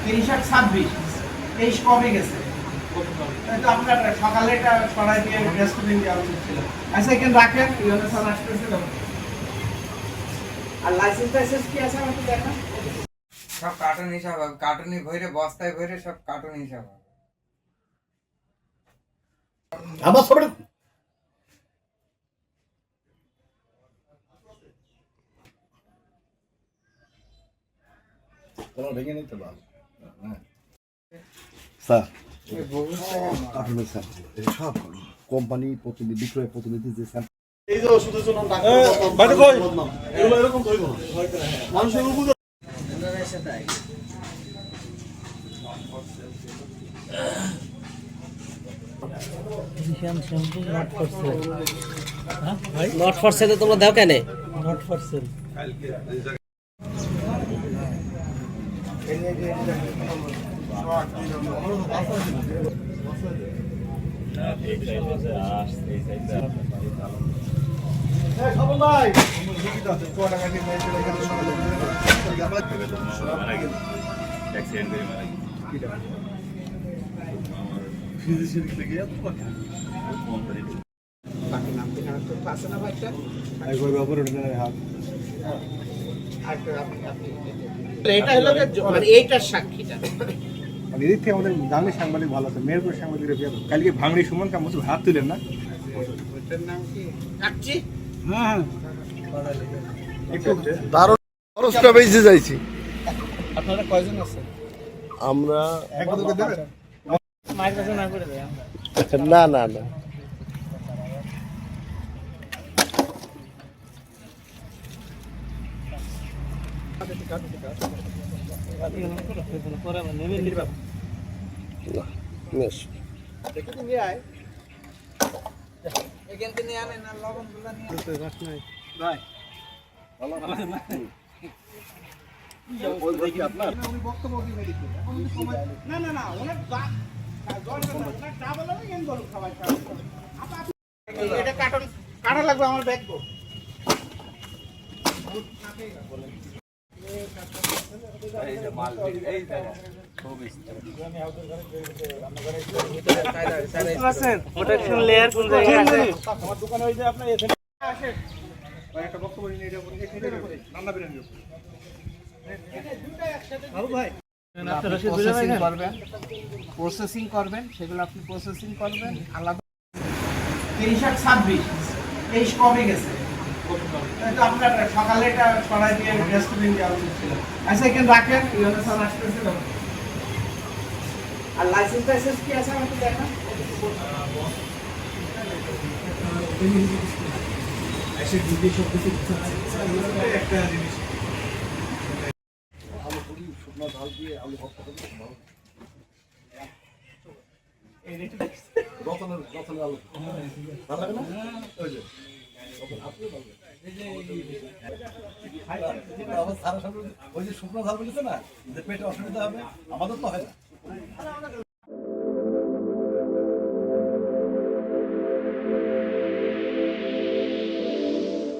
30-26 23 কমে গেছে। তো আপনার সকালে এটা সরাই দিয়ে ডাস্টবিন দেওয়া উচিত ছিল। আচ্ছা এখানে রাখেন, ইউনো সাল আসতেছিল। আর লাইসেন্স কি আছে আমাকে দেখান। সব কার্টুন হিসাব হবে, কার্টুনি ভরে বস্তায় ভরে সব কার্টুন হিসাব হবে। আমার সব ভেঙে নিতে পারবো স্যার। আপনার স্যার সব কোম্পানি প্রতিনিধি, বিক্রয় প্রতিনিধি যে স্যার এই যে ওষুধের জন্য এরকম তো মানুষের উপর নট ফর সেল তোমরা দাও কেন? নট ফর সেল এটা হলো মানে এইটার সাক্ষীটা মানে এদিক থেকে আমাদের জানলে সাংবাদিক ভালো আছে, মেয়ের সাংবাদিকরা কালকে ভাঙড়ি সুমন কাম হাত তুলেন না। ওটার নাম কি কাচ্চি? হ্যাঁ একটু দারুণ খরচটা বেঁচে যাইছি। আপনারা কয়জন আছেন? আমরা একবারে দেবে মাইক কাছে না করে দেয়। না না না পরে নেবেন দেখে তো নিয়ে আয়। এখান থেকে নিয়ে আনেন আর লবণগুলো নিয়ে ভাই উনি বক্তব্য দিবে না না না অনেক এটা কাটন কাটা লাগবে আমার ব্যাগ গো। প্রোটেকশন লেয়ার কোন জায়গায় আছে? আমার দোকানে ওই যে আপনার এখানে আসেন ভাই একটা বক্তব্য নিয়ে এটা করে রান্না বেরেন বাবু ভাই প্রসেসিং করবেন সেগুলো আপনি প্রসেসিং করবেন আলাদা। 30-26 23 কমে গেছে। তো আপনার সকালে এটা সরাই দিয়ে ডাস্টবিন দেওয়া উচিত ছিল। আচ্ছা এখানে রাখেন, ইউনো সাল আসতেছিল। আর লাইসেন্স কি আছে আমাকে দেখান। একটা জিনিস আলু পুরি শুকনো ঝাল দিয়ে আলু ভর্তা করে রতনের আলু ভালো লাগে না? ওই যে ওই যে শুকনো ঝাল বলেছে না, যে পেটে অসুবিধা হবে, আমাদের তো হয় না।